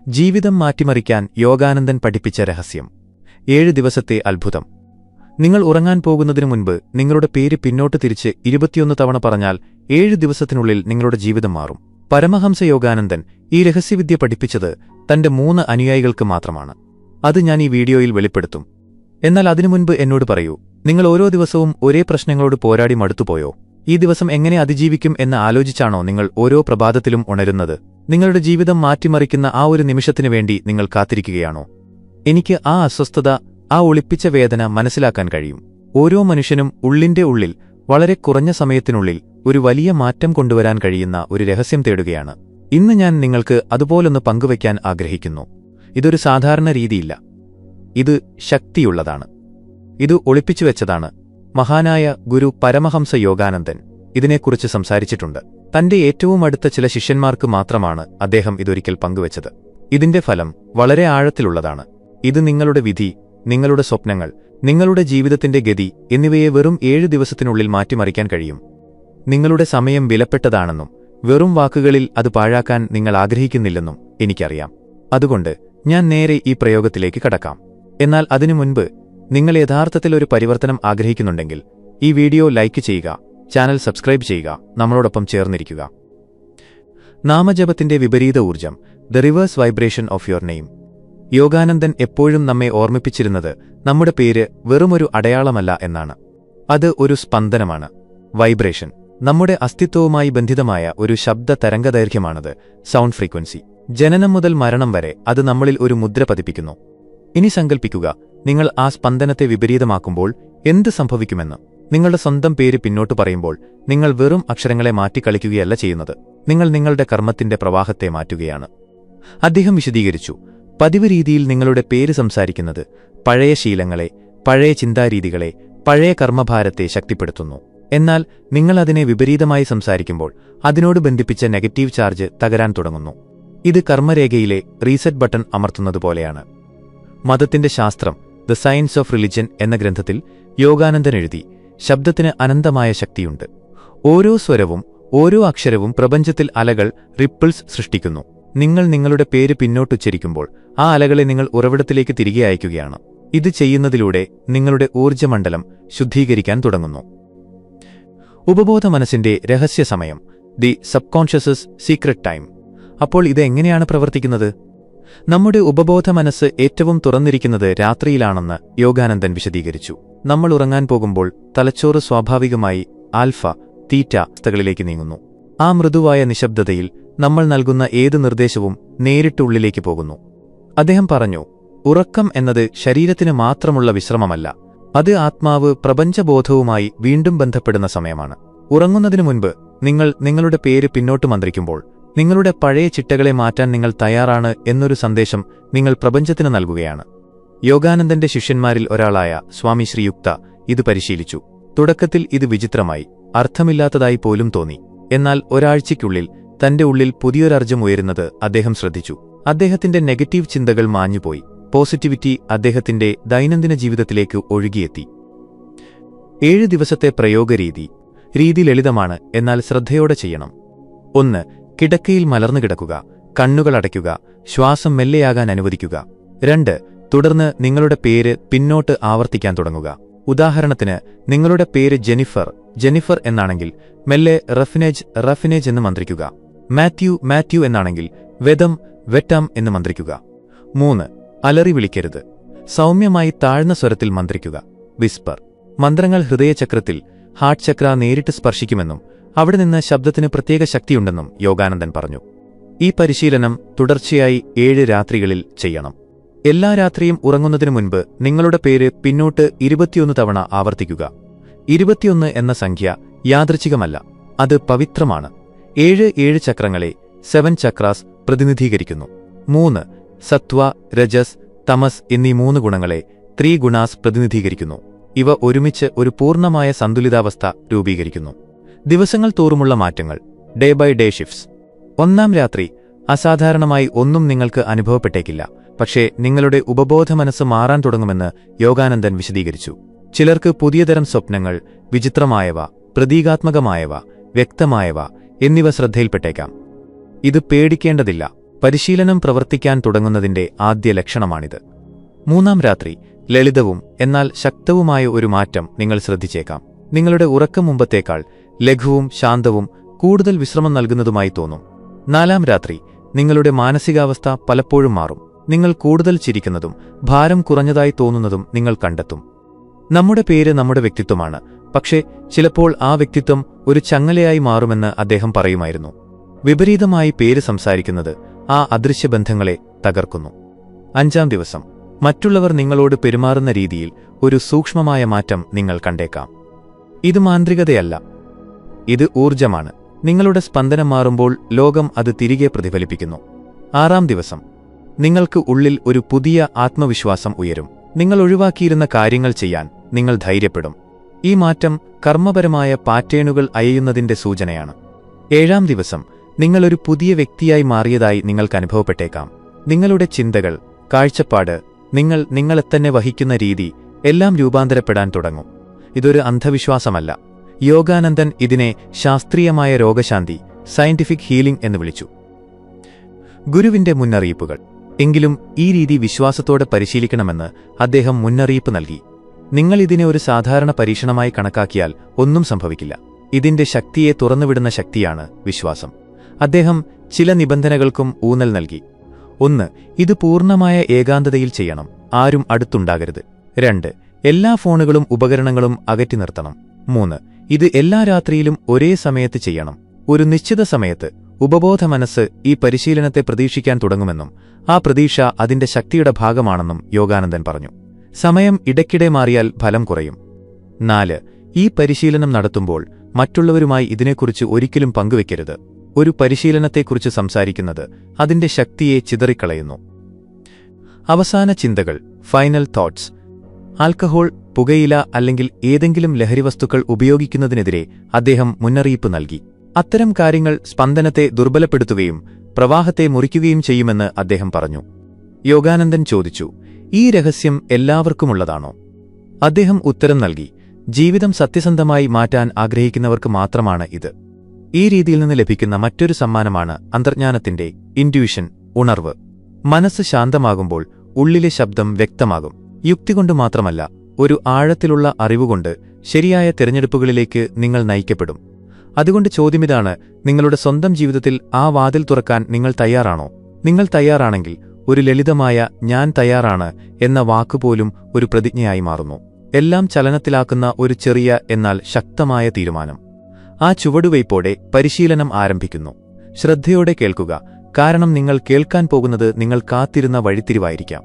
ജീവിതം മാറ്റിമറിക്കാൻ യോഗാനന്ദൻ പഠിപ്പിച്ച രഹസ്യം. 7 ദിവസത്തെ അത്ഭുതം. നിങ്ങൾ ഉറങ്ങാൻ പോകുന്നതിനു മുൻപ് നിങ്ങളുടെ പേര് പിന്നോട്ട് തിരിച്ച് 21 തവണ പറഞ്ഞാൽ 7 ദിവസത്തിനുള്ളിൽ നിങ്ങളുടെ ജീവിതം മാറും. പരമഹംസ യോഗാനന്ദൻ ഈ രഹസ്യവിദ്യ പഠിപ്പിച്ചത് തന്റെ 3 അനുയായികൾക്ക് മാത്രമാണ്. അത് ഞാൻ ഈ വീഡിയോയിൽ വെളിപ്പെടുത്തും. എന്നാൽ അതിനു മുൻപ് എന്നോട് പറയൂ, നിങ്ങൾ ഓരോ ദിവസവും ഒരേ പ്രശ്നങ്ങളോട് പോരാടി മടുത്തുപോയോ? ഈ ദിവസം എങ്ങനെ അതിജീവിക്കും എന്ന് ആലോചിച്ചാണോ നിങ്ങൾ ഓരോ പ്രഭാതത്തിലും ഉണരുന്നത്? നിങ്ങളുടെ ജീവിതം മാറ്റിമറിക്കുന്ന ആ ഒരു നിമിഷത്തിനു വേണ്ടി നിങ്ങൾ കാത്തിരിക്കുകയാണോ? എനിക്ക് ആ അസ്വസ്ഥത, ആ ഒളിപ്പിച്ച വേദന മനസ്സിലാക്കാൻ കഴിയും. ഓരോ മനുഷ്യനും ഉള്ളിന്റെ ഉള്ളിൽ വളരെ കുറഞ്ഞ സമയത്തിനുള്ളിൽ ഒരു വലിയ മാറ്റം കൊണ്ടുവരാൻ കഴിയുന്ന ഒരു രഹസ്യം തേടുകയാണ്. ഇന്ന് ഞാൻ നിങ്ങൾക്ക് അതുപോലൊന്ന് പങ്കുവയ്ക്കാൻ ആഗ്രഹിക്കുന്നു. ഇതൊരു സാധാരണ രീതിയില്ല. ഇത് ശക്തിയുള്ളതാണ്. ഇത് ഒളിപ്പിച്ചുവെച്ചതാണ്. മഹാനായ ഗുരു പരമഹംസ യോഗാനന്ദൻ ഇതിനെക്കുറിച്ച് സംസാരിച്ചിട്ടുണ്ട്. തന്റെ ഏറ്റവും അടുത്ത ചില ശിഷ്യന്മാർക്ക് മാത്രമാണ് അദ്ദേഹം ഇതൊരിക്കൽ പങ്കുവച്ചത്. ഇതിന്റെ ഫലം വളരെ ആഴത്തിലുള്ളതാണ്. ഇത് നിങ്ങളുടെ വിധി, നിങ്ങളുടെ സ്വപ്നങ്ങൾ, നിങ്ങളുടെ ജീവിതത്തിന്റെ ഗതി എന്നിവയെ വെറും 7 ദിവസത്തിനുള്ളിൽ മാറ്റിമറിക്കാൻ കഴിയും. നിങ്ങളുടെ സമയം വിലപ്പെട്ടതാണെന്നും വെറും വാക്കുകളിൽ അത് പാഴാക്കാൻ നിങ്ങൾ ആഗ്രഹിക്കുന്നില്ലെന്നും എനിക്കറിയാം. അതുകൊണ്ട് ഞാൻ നേരെ ഈ പ്രയോഗത്തിലേക്ക് കടക്കാം. എന്നാൽ അതിനു മുൻപ് നിങ്ങൾ യഥാർത്ഥത്തിൽ ഒരു പരിവർത്തനം ആഗ്രഹിക്കുന്നുണ്ടെങ്കിൽ ഈ വീഡിയോ ലൈക്ക് ചെയ്യുക, ചാനൽ സബ്സ്ക്രൈബ് ചെയ്യുക, നമ്മളോടൊപ്പം ചേർന്നിരിക്കുക. നാമജപത്തിന്റെ വിപരീത ഊർജം, the reverse vibration of your name. Yogananda എപ്പോഴും നമ്മെ ഓർമ്മിപ്പിച്ചിരുന്നത് നമ്മുടെ പേര് വെറുമൊരു അടയാളമല്ല എന്നാണ്. അത് ഒരു സ്പന്ദനമാണ്, വൈബ്രേഷൻ. നമ്മുടെ അസ്തിത്വവുമായി ബന്ധിതമായ ഒരു ശബ്ദ തരംഗദൈർഘ്യമാണത്, സൗണ്ട് ഫ്രീക്വൻസി. ജനനം മുതൽ മരണം വരെ അത് നമ്മളിൽ ഒരു മുദ്ര പതിപ്പിക്കുന്നു. ഇനി സങ്കൽപ്പിക്കുക, നിങ്ങൾ ആ സ്പന്ദനത്തെ വിപരീതമാക്കുമ്പോൾ എന്ത് സംഭവിക്കുമെന്ന്. നിങ്ങളുടെ സ്വന്തം പേര് പിന്നോട്ട് പറയുമ്പോൾ നിങ്ങൾ വെറും അക്ഷരങ്ങളെ മാറ്റിക്കളിക്കുകയല്ല ചെയ്യുന്നത്, നിങ്ങൾ നിങ്ങളുടെ കർമ്മത്തിന്റെ പ്രവാഹത്തെ മാറ്റുകയാണ്. അദ്ദേഹം വിശദീകരിച്ചു, പതിവ് രീതിയിൽ നിങ്ങളുടെ പേര് സംസാരിക്കുന്നത് പഴയ ശീലങ്ങളെ, പഴയ ചിന്താരീതികളെ, പഴയ കർമ്മഭാരത്തെ ശക്തിപ്പെടുത്തുന്നു. എന്നാൽ നിങ്ങൾ അതിനെ വിപരീതമായി സംസാരിക്കുമ്പോൾ അതിനോട് ബന്ധിപ്പിച്ച നെഗറ്റീവ് ചാർജ് തകരാൻ തുടങ്ങുന്നു. ഇത് കർമ്മരേഖയിലെ റീസെറ്റ് ബട്ടൺ അമർത്തുന്നതുപോലെയാണ്. മതത്തിന്റെ ശാസ്ത്രം, ദ സയൻസ് ഓഫ് റിലിജൻ എന്ന ഗ്രന്ഥത്തിൽ യോഗാനന്ദൻ എഴുതി, ശബ്ദത്തിന് അനന്തമായ ശക്തിയുണ്ട്. ഓരോ സ്വരവും, ഓരോ അക്ഷരവും പ്രപഞ്ചത്തിൽ അലകൾ, റിപ്പിൾസ് സൃഷ്ടിക്കുന്നു. നിങ്ങൾ നിങ്ങളുടെ പേര് പിന്നോട്ടുച്ചരിക്കുമ്പോൾ ആ അലകളെ നിങ്ങൾ ഉറവിടത്തിലേക്ക് തിരികെ അയക്കുകയാണ്. ഇത് ചെയ്യുന്നതിലൂടെ നിങ്ങളുടെ ഊർജ്ജമണ്ഡലം ശുദ്ധീകരിക്കാൻ തുടങ്ങുന്നു. ഉപബോധ മനസ്സിന്റെ രഹസ്യ സമയം, ദി സബ്കോൺഷ്യസസ് സീക്രട്ട് ടൈം. അപ്പോൾ ഇത് എങ്ങനെയാണ് പ്രവർത്തിക്കുന്നത്? നമ്മുടെ ഉപബോധ മനസ്സ് ഏറ്റവും തുറന്നിരിക്കുന്നത് രാത്രിയിലാണെന്ന് യോഗാനന്ദൻ വിശദീകരിച്ചു. നമ്മൾ ഉറങ്ങാൻ പോകുമ്പോൾ തലച്ചോറ് സ്വാഭാവികമായി ആൽഫ, തീറ്റ അവസ്ഥകളിലേക്ക് നീങ്ങുന്നു. ആ മൃദുവായ നിശബ്ദതയിൽ നമ്മൾ നൽകുന്ന ഏത് നിർദ്ദേശവും നേരിട്ട് ഉള്ളിലേക്ക് പോകുന്നു. അദ്ദേഹം പറഞ്ഞു, ഉറക്കം എന്നത് ശരീരത്തിന് മാത്രമുള്ള വിശ്രമമല്ല, അത് ആത്മാവ് പ്രപഞ്ചബോധവുമായി വീണ്ടും ബന്ധപ്പെടുന്ന സമയമാണ്. ഉറങ്ങുന്നതിനു മുൻപ് നിങ്ങൾ നിങ്ങളുടെ പേര് പിന്നോട്ട് മന്ത്രിക്കുമ്പോൾ നിങ്ങളുടെ പഴയ ചിട്ടകളെ മാറ്റാൻ നിങ്ങൾ തയ്യാറാണ് എന്നൊരു സന്ദേശം നിങ്ങൾ പ്രപഞ്ചത്തിന് നൽകുകയാണ്. യോഗാനന്ദന്റെ ശിഷ്യന്മാരിൽ ഒരാളായ സ്വാമി ശ്രീയുക്ത ഇത് പരിശീലിച്ചു. തുടക്കത്തിൽ ഇത് വിചിത്രമായി, അർത്ഥമില്ലാത്തതായി പോലും തോന്നി. എന്നാൽ ഒരാഴ്ചയ്ക്കുള്ളിൽ തന്റെ ഉള്ളിൽ പുതിയൊരർജ്ജം ഉയരുന്നത് അദ്ദേഹം ശ്രദ്ധിച്ചു. അദ്ദേഹത്തിന്റെ നെഗറ്റീവ് ചിന്തകൾ മാഞ്ഞുപോയി. പോസിറ്റിവിറ്റി അദ്ദേഹത്തിന്റെ ദൈനംദിന ജീവിതത്തിലേക്ക് ഒഴുകിയെത്തി. 7 ദിവസത്തെ പ്രയോഗരീതി. രീതി ലളിതമാണ്, എന്നാൽ ശ്രദ്ധയോടെ ചെയ്യണം. 1. കിടക്കയിൽ മലർന്നു കിടക്കുക, കണ്ണുകൾ അടയ്ക്കുക, ശ്വാസം മെല്ലെയാകാൻ അനുവദിക്കുക. 2. തുടർന്ന് നിങ്ങളുടെ പേര് പിന്നോട്ട് ആവർത്തിക്കാൻ തുടങ്ങുക. ഉദാഹരണത്തിന്, നിങ്ങളുടെ പേര് ജെനിഫർ എന്നാണെങ്കിൽ മെല്ലെ റഫിനേജ് എന്ന് മന്ത്രിക്കുക. മാത്യു എന്നാണെങ്കിൽ വെറ്റം എന്ന് മന്ത്രിക്കുക. 3. അലറി വിളിക്കരുത്, സൗമ്യമായി താഴ്ന്ന സ്വരത്തിൽ മന്ത്രിക്കുക, വിസ്പർ. മന്ത്രങ്ങൾ ഹൃദയചക്രത്തിൽ, ഹാർട്ട് ചക്ര നേരിട്ട് സ്പർശിക്കുമെന്നും അവിടെ നിന്ന് ശബ്ദത്തിന് പ്രത്യേക ശക്തിയുണ്ടെന്നും യോഗാനന്ദൻ പറഞ്ഞു. ഈ പരിശീലനം തുടർച്ചയായി 7 രാത്രികളിൽ ചെയ്യണം. എല്ലാ രാത്രിയും ഉറങ്ങുന്നതിനു മുൻപ് നിങ്ങളുടെ പേര് പിന്നോട്ട് 21 തവണ ആവർത്തിക്കുക. 21 എന്ന സംഖ്യ യാദൃച്ഛികമല്ല, അത് പവിത്രമാണ്. 7 ചക്രങ്ങളെ 7 ചക്രാസ് പ്രതിനിധീകരിക്കുന്നു. 3 സത്വ, രജസ്, തമസ് എന്നീ 3 ഗുണങ്ങളെ 3 ഗുണാസ് പ്രതിനിധീകരിക്കുന്നു. ഇവ ഒരുമിച്ച് ഒരു പൂർണ്ണമായ സന്തുലിതാവസ്ഥ രൂപീകരിക്കുന്നു. ദിവസങ്ങൾ തോറുമുള്ള മാറ്റങ്ങൾ, ഡേ ബൈ ഡേ ഷിഫ്റ്റ്സ്. 1-ാം രാത്രി അസാധാരണമായി ഒന്നും നിങ്ങൾക്ക് അനുഭവപ്പെട്ടേക്കില്ല, പക്ഷേ നിങ്ങളുടെ ഉപബോധ മനസ്സ് മാറാൻ തുടങ്ങുമെന്ന് യോഗാനന്ദൻ വിശദീകരിച്ചു. ചിലർക്ക് പുതിയതരം സ്വപ്നങ്ങൾ, വിചിത്രമായവ, പ്രതീകാത്മകമായവ, വ്യക്തമായവ എന്നിവ ശ്രദ്ധയിൽപ്പെട്ടേക്കാം. ഇത് പേടിക്കേണ്ടതില്ല. പരിശീലനം പ്രവർത്തിക്കാൻ തുടങ്ങുന്നതിന്റെ ആദ്യ ലക്ഷണമാണിത്. 3-ാം രാത്രി ലളിതവും എന്നാൽ ശക്തവുമായ ഒരു മാറ്റം നിങ്ങൾ ശ്രദ്ധിച്ചേക്കാം. നിങ്ങളുടെ ഉറക്കം മുമ്പത്തേക്കാൾ ലഘുവും ശാന്തവും കൂടുതൽ വിശ്രമം നൽകുന്നതുമായി തോന്നും. 4-ാം രാത്രി നിങ്ങളുടെ മാനസികാവസ്ഥ പലപ്പോഴും മാറും. നിങ്ങൾ കൂടുതൽ ചിരിക്കുന്നതും ഭാരം കുറഞ്ഞതായി തോന്നുന്നതും നിങ്ങൾ കണ്ടെത്തും. നമ്മുടെ പേര് നമ്മുടെ വ്യക്തിത്വമാണ്, പക്ഷേ ചിലപ്പോൾ ആ വ്യക്തിത്വം ഒരു ചങ്ങലയായി മാറുമെന്ന് അദ്ദേഹം പറയുമായിരുന്നു. വിപരീതമായി പേര് സംസാരിക്കുന്നത് ആ അദൃശ്യബന്ധങ്ങളെ തകർക്കുന്നു. 5-ാം ദിവസം മറ്റുള്ളവർ നിങ്ങളോട് പെരുമാറുന്ന രീതിയിൽ ഒരു സൂക്ഷ്മമായ മാറ്റം നിങ്ങൾ കണ്ടേക്കാം. ഇത് മാന്ത്രികതയല്ല, ഇത് ഊർജമാണ്. നിങ്ങളുടെ സ്പന്ദനം മാറുമ്പോൾ ലോകം അത് തിരികെ പ്രതിഫലിപ്പിക്കുന്നു. 6-ാം ദിവസം നിങ്ങൾക്ക് ഉള്ളിൽ ഒരു പുതിയ ആത്മവിശ്വാസം ഉയരും. നിങ്ങൾ ഒഴിവാക്കിയിരുന്ന കാര്യങ്ങൾ ചെയ്യാൻ നിങ്ങൾ ധൈര്യപ്പെടും. ഈ മാറ്റം കർമ്മപരമായ പാറ്റേണുകൾ അയയുന്നതിന്റെ സൂചനയാണ്. 7-ാം ദിവസം നിങ്ങളൊരു പുതിയ വ്യക്തിയായി മാറിയതായി നിങ്ങൾക്ക് അനുഭവപ്പെട്ടേക്കാം. നിങ്ങളുടെ ചിന്തകൾ, കാഴ്ചപ്പാട്, നിങ്ങളെത്തന്നെ വഹിക്കുന്ന രീതി എല്ലാം രൂപാന്തരപ്പെടാൻ തുടങ്ങും. ഇതൊരു അന്ധവിശ്വാസമല്ല. യോഗാനന്ദൻ ഇതിനെ ശാസ്ത്രീയമായ രോഗശാന്തി, സയന്റിഫിക് ഹീലിംഗ് എന്ന് വിളിച്ചു. ഗുരുവിന്റെ മുന്നറിയിപ്പുകൾ. എങ്കിലും ഈ രീതി വിശ്വാസത്തോടെ പരിശീലിക്കണമെന്ന് അദ്ദേഹം മുന്നറിയിപ്പ് നൽകി. നിങ്ങൾ ഇതിനെ ഒരു സാധാരണ പരീക്ഷണമായി കണക്കാക്കിയാൽ ഒന്നും സംഭവിക്കില്ല. ഇതിന്റെ ശക്തിയെ തുറന്നുവിടുന്ന ശക്തിയാണ് വിശ്വാസം. അദ്ദേഹം ചില നിബന്ധനകൾക്കും ഊന്നൽ നൽകി. 1. ഇത് പൂർണ്ണമായ ഏകാന്തതയിൽ ചെയ്യണം. ആരും അടുത്തുണ്ടാകരുത്. 2. എല്ലാ ഫോണുകളും ഉപകരണങ്ങളും അകറ്റി നിർത്തണം. 3. ഇത് എല്ലാ രാത്രിയിലും ഒരേ സമയത്ത് ചെയ്യണം. ഒരു നിശ്ചിത സമയത്ത് ഉപബോധ മനസ്സ് ഈ പരിശീലനത്തെ പ്രതീക്ഷിക്കാൻ തുടങ്ങുമെന്നും ആ പ്രതീക്ഷ അതിന്റെ ശക്തിയുടെ ഭാഗമാണെന്നും യോഗാനന്ദൻ പറഞ്ഞു. സമയം ഇടയ്ക്കിടെ മാറിയാൽ ഫലം കുറയും. 4. ഈ പരിശീലനം നടത്തുമ്പോൾ മറ്റുള്ളവരുമായി ഇതിനെക്കുറിച്ച് ഒരിക്കലും പങ്കുവെക്കരുത്. ഒരു പരിശീലനത്തെക്കുറിച്ച് സംസാരിക്കുന്നത് അതിന്റെ ശക്തിയെ ചിതറിക്കളയുന്നു. അവസാന ചിന്തകൾ, ഫൈനൽ തോട്ട്സ്. ആൽക്കഹോൾ, പുകയില അല്ലെങ്കിൽ ഏതെങ്കിലും ലഹരിവസ്തുക്കൾ ഉപയോഗിക്കുന്നതിനെതിരെ അദ്ദേഹം മുന്നറിയിപ്പ് നൽകി. അത്തരം കാര്യങ്ങൾ സ്പന്ദനത്തെ ദുർബലപ്പെടുത്തുകയും പ്രവാഹത്തെ മുറിക്കുകയും ചെയ്യുമെന്ന് അദ്ദേഹം പറഞ്ഞു. യോഗാനന്ദൻ ചോദിച്ചു, ഈ രഹസ്യം എല്ലാവർക്കുമുള്ളതാണോ? അദ്ദേഹം ഉത്തരം നൽകി, ജീവിതം സത്യസന്ധമായി മാറ്റാൻ ആഗ്രഹിക്കുന്നവർക്ക് മാത്രമാണ് ഇത്. ഈ രീതിയിൽ നിന്ന് ലഭിക്കുന്ന മറ്റൊരു സമ്മാനമാണ് അന്തർജ്ഞാനത്തിന്റെ ഇൻറ്റ്യൂഷൻ, ഉണർവ്. മനസ്സ് ശാന്തമാകുമ്പോൾ ഉള്ളിലെ ശബ്ദം വ്യക്തമാകും. യുക്തികൊണ്ട് മാത്രമല്ല, ഒരു ആഴത്തിലുള്ള അറിവുകൊണ്ട് ശരിയായ തിരഞ്ഞെടുപ്പുകളിലേക്ക് നിങ്ങൾ നയിക്കപ്പെടും. അതുകൊണ്ട് ചോദ്യമിതാണ്, നിങ്ങളുടെ സ്വന്തം ജീവിതത്തിൽ ആ വാതിൽ തുറക്കാൻ നിങ്ങൾ തയ്യാറാണോ? നിങ്ങൾ തയ്യാറാണെങ്കിൽ ഒരു ലളിതമായ ഞാൻ തയ്യാറാണ് എന്ന വാക്കുപോലും ഒരു പ്രതിജ്ഞയായി മാറുന്നു. എല്ലാം ചലനത്തിലാക്കുന്ന ഒരു ചെറിയ എന്നാൽ ശക്തമായ തീരുമാനം. ആ ചുവടുവയ്പോടെ പരിശീലനം ആരംഭിക്കുന്നു. ശ്രദ്ധയോടെ കേൾക്കുക, കാരണം നിങ്ങൾ കേൾക്കാൻ പോകുന്നത് നിങ്ങൾ കാത്തിരുന്ന വഴിത്തിരിവായിരിക്കാം.